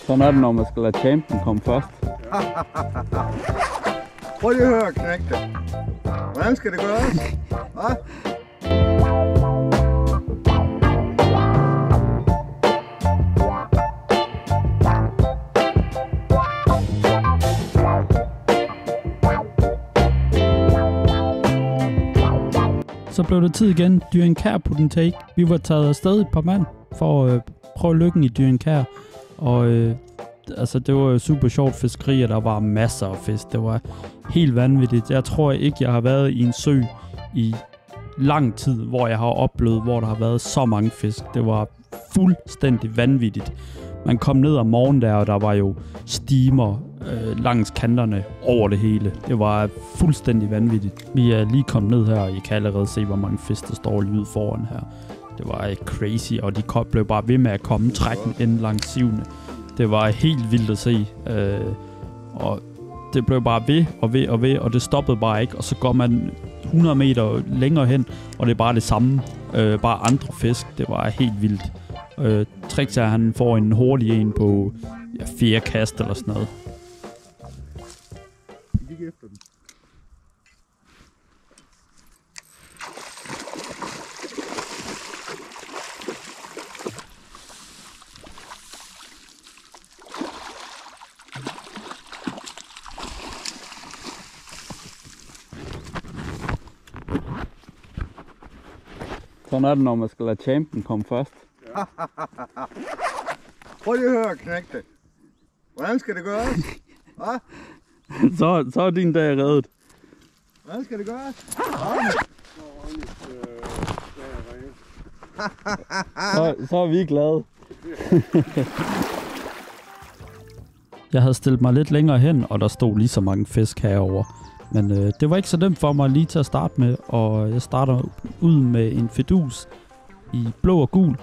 Sådan er det, når man skal lade champion komme først. Prøv lige at høre, knægte. Hvordan skal det gøres? Hva? Så blev det tid igen. Dyrenkjær på den take. Vi var taget afsted et par mand for at prøve lykken i Dyrenkjær. Og det var super sjovt fiskeri, og der var masser af fisk. Det var helt vanvittigt. Jeg tror ikke, jeg har været i en sø i lang tid, hvor jeg har oplevet, hvor der har været så mange fisk. Det var fuldstændig vanvittigt. Man kom ned om morgenen der, og der var jo stimer langs kanterne over det hele. Det var fuldstændig vanvittigt. Vi er lige kommet ned her, og I kan allerede se, hvor mange fisk, der står lige ude foran her. Det var crazy, og de blev bare ved med at komme trækken ind langs sivene. Det var helt vildt at se. Og det blev bare ved, og det stoppede bare ikke. Og så går man 100 meter længere hen, og det er bare det samme. Bare andre fisk. Det var helt vildt. Trix er, at han får en hurtig en på 4 kast eller sådan noget. Vi gik efter den. Sådan er det, når man skal lade champion komme først. Prøv lige at høre, knægte. Hvordan skal det gøres? Hva? Så er din dag reddet. Hvordan skal det gøres? Så er vi glade. Jeg havde stillet mig lidt længere hen, og der stod lige så mange fisk herover. Men det var ikke så nemt for mig lige til at starte med, og jeg starter ud med en fidus i blå og gul.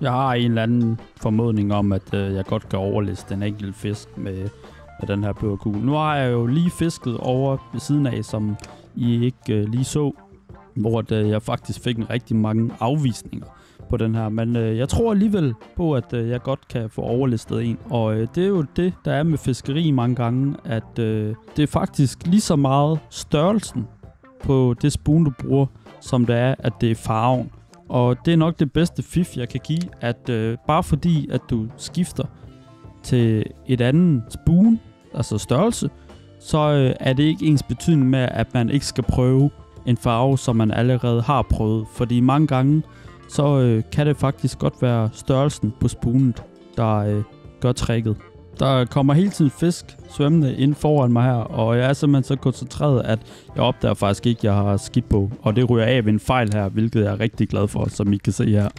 Jeg har en eller anden formodning om, at jeg godt kan overliste en enkelt fisk med den her blå og gul. Nu har jeg jo lige fisket over ved siden af, som I ikke lige så, hvor jeg faktisk fik en rigtig mange afvisninger på den her. Men jeg tror alligevel på, at jeg godt kan få overlistet en. Og det er jo det, der er med fiskeri mange gange, at det er faktisk lige så meget størrelsen på det spoon, du bruger, som det er, at det er farven. Og det er nok det bedste fif, jeg kan give, at bare fordi, at du skifter til et andet spoon, altså størrelse, så er det ikke ens betydning med, at man ikke skal prøve en farve, som man allerede har prøvet. Fordi mange gange, så kan det faktisk godt være størrelsen på spoonet, der gør tricket. Der kommer hele tiden fisk svømmende ind foran mig her, og jeg er simpelthen så koncentreret, at jeg opdager faktisk ikke, at jeg har skidt på. Og det ryger af ved en fejl her, hvilket jeg er rigtig glad for, som I kan se her.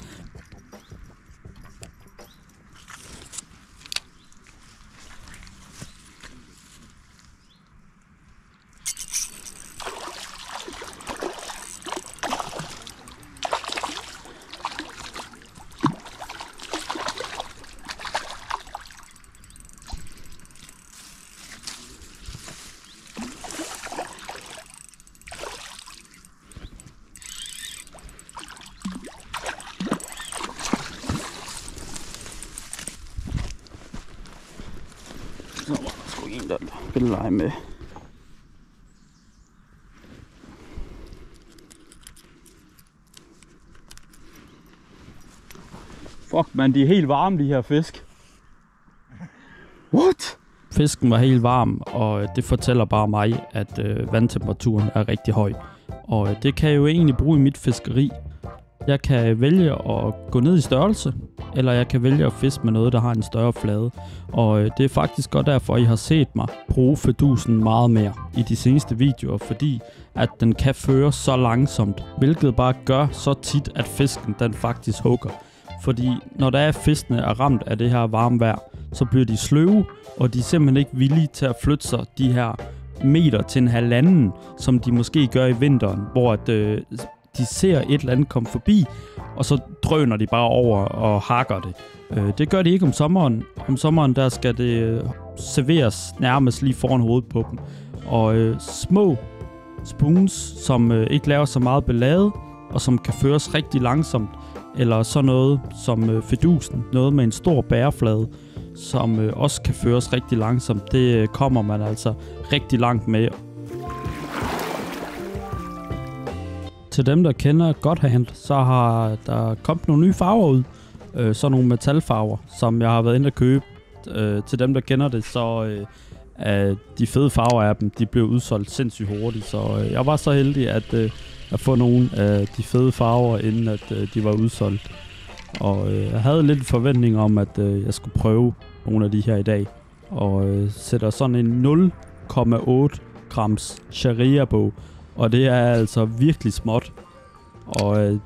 Så var der sgu en, der ville lege med. Fuck man, de er helt varme, de her fisk. What? Fisken var helt varm, og det fortæller bare mig, at vandtemperaturen er rigtig høj. Og det kan jeg jo egentlig bruge i mit fiskeri. Jeg kan vælge at gå ned i størrelse, eller jeg kan vælge at fiske med noget, der har en større flade. Og det er faktisk godt derfor, I har set mig bruge fidusen meget mere i de seneste videoer, fordi at den kan føre så langsomt, hvilket bare gør så tit, at fisken den faktisk hugger. Fordi når der er fiskene er ramt af det her varme vejr, så bliver de sløve, og de er simpelthen ikke villige til at flytte sig de her meter til en halvanden, som de måske gør i vinteren, hvor de ser et eller andet komme forbi, og så drøner de bare over og hakker det. Det gør de ikke om sommeren. Om sommeren der skal det serveres nærmest lige foran hovedet på dem. Og små spoons, som ikke laver så meget ballade, og som kan føres rigtig langsomt, eller så noget som fidusen, noget med en stor bæreflade, som også kan føres rigtig langsomt. Det kommer man altså rigtig langt med. Til dem, der kender Godhand, så har der kommet nogle nye farver ud. Sådan nogle metalfarver, som jeg har været inde at købe. Til dem, der kender det, så de fede farver af dem, de blev udsolgt sindssygt hurtigt. Så jeg var så heldig at få nogle af de fede farver, inden at de var udsolgt. Og jeg havde lidt forventning om, at jeg skulle prøve nogle af de her i dag. Og sætter sådan en 0,8 grams sharia på. Og det er altså virkelig småt. Og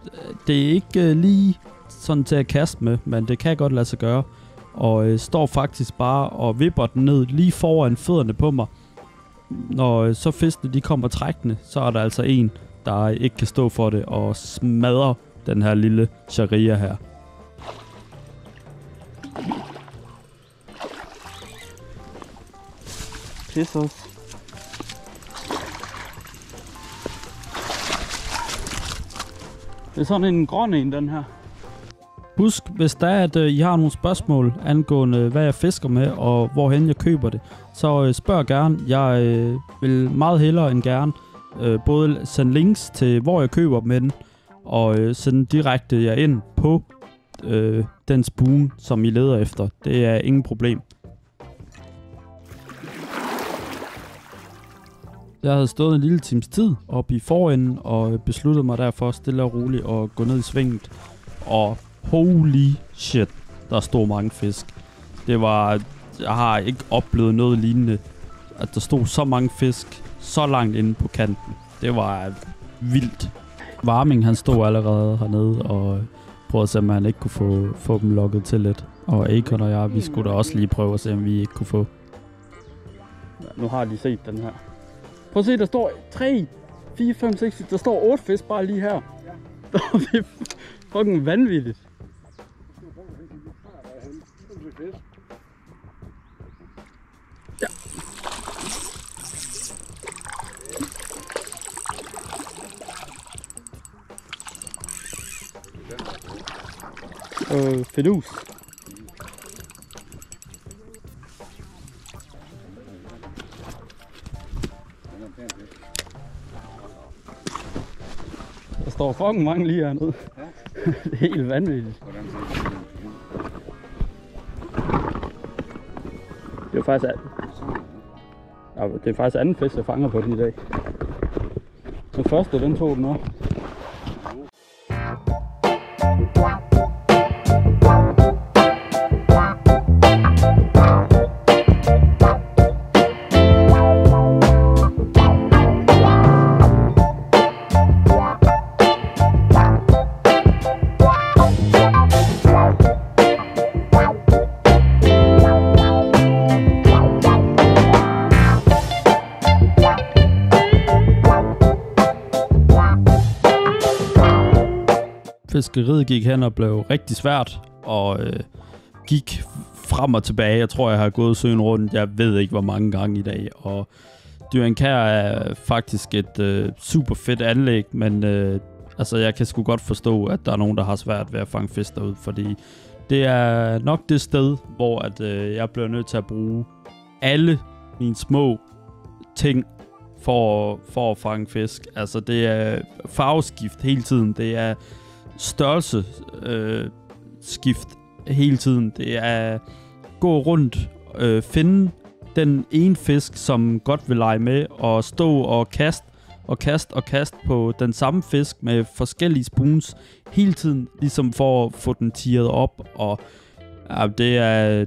det er ikke lige sådan til at kaste med, men det kan godt lade sig gøre. Og står faktisk bare og vipper den ned lige foran fødderne på mig. Når så fiskene de kommer trækkende, så er der altså en, der ikke kan stå for det og smadrer den her lille sharia her. Pis os. Det er sådan en grøn en, den her. Husk, hvis der er, at I har nogle spørgsmål angående, hvad jeg fisker med, og hvorhen jeg køber det, så spørg gerne. Jeg vil meget hellere end gerne både sende links til, hvor jeg køber med den, og sende direkte jer ind på den spoon, som I leder efter. Det er ingen problem. Jeg havde stået en lille times tid oppe i forenden, og besluttede mig derfor stille og roligt at gå ned i svinget. Og holy shit, der stod mange fisk. Det var, jeg har ikke oplevet noget lignende, at der stod så mange fisk så langt inde på kanten. Det var vildt. Warming, han stod allerede hernede og prøvede at se, om han ikke kunne få dem lukket til lidt. Og Akon og jeg, vi skulle da også lige prøve at se, om vi ikke kunne få. Ja, nu har de set den her. Prøv at se, der står 3, 4, 5, 6, der står 8 fisk bare lige her. Det er fucking vanvittigt. Ja. Fidus. Der står fucking mange lige hernede. Ja. Det er helt vanvittigt. Det er faktisk anden fisk, jeg fanger på den i dag. Den første, den tog den også. Fiskeriet gik hen og blev rigtig svært, og gik frem og tilbage. Jeg tror, jeg har gået søen rundt, jeg ved ikke, hvor mange gange i dag. Og Dyring Kær er faktisk et super fedt anlæg, men altså, jeg kan sgu godt forstå, at der er nogen, der har svært ved at fange fisk derude, fordi det er nok det sted, hvor at, jeg bliver nødt til at bruge alle mine små ting for at fange fisk. Altså, det er farveskift hele tiden, det er størrelse skift hele tiden. Det er gå rundt, finde den ene fisk, som godt vil lege med, og stå og kaste på den samme fisk med forskellige spoons hele tiden, ligesom for at få den tiret op. Og ja,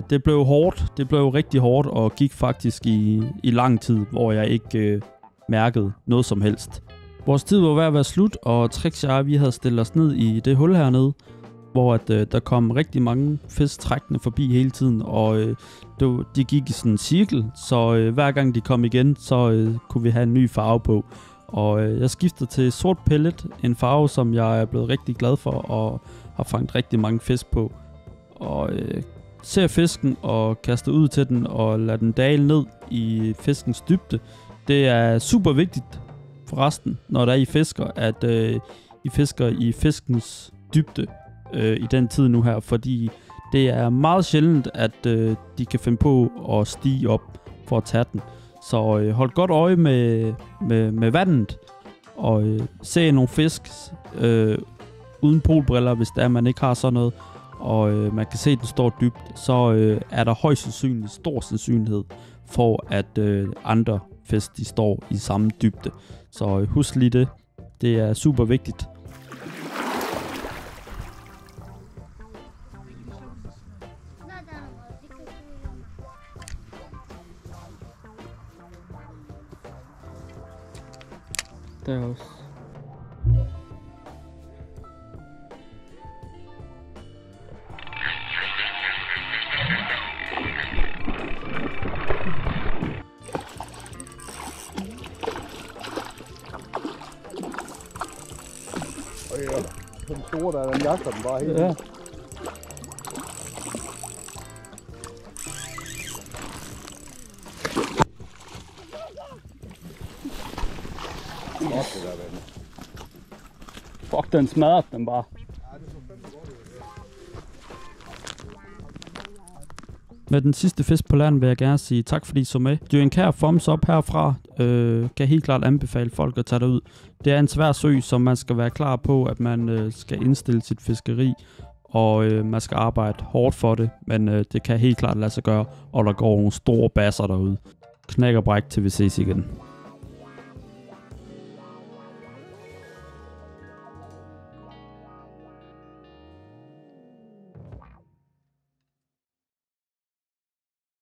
det blev hårdt. Det blev rigtig hårdt og gik faktisk i lang tid, hvor jeg ikke mærkede noget som helst. Vores tid var ved at være slut, og Trix og jeg, vi havde stillet os ned i det hul hernede, hvor at, der kom rigtig mange fisk trækkende forbi hele tiden, og de gik i sådan en cirkel, så hver gang de kom igen, så kunne vi have en ny farve på. Og jeg skiftede til sort pellet, en farve, som jeg er blevet rigtig glad for, og har fanget rigtig mange fisk på. Og ser fisken og kaster ud til den, og lader den dale ned i fiskens dybde. Det er super vigtigt forresten, når der er I fisker, at I fisker i fiskens dybde i den tid nu her, fordi Det er meget sjældent, at de kan finde på at stige op for at tage den. Så hold godt øje med vandet, og se nogle fisk uden polbriller, hvis det er, man ikke har sådan noget, og man kan se, at den står dybt, så er der højst sandsynligt stor sandsynlighed for, at andre fisk de står i samme dybde. Så husk lige det. Det er super vigtigt. Der også. Og ja, den store der, den jagter den bare helt. Ja. Fuck, den smadrede den bare. Med den sidste fisk på land vil jeg gerne sige tak, fordi I så med. Det er en kær thumbs up herfra. Kan helt klart anbefale folk at tage derud. Det er en svær sø, som man skal være klar på, at man skal indstille sit fiskeri, og man skal arbejde hårdt for det, men det kan helt klart lade sig gøre, og der går nogle store basser derude. Knæk og bræk til vi ses igen.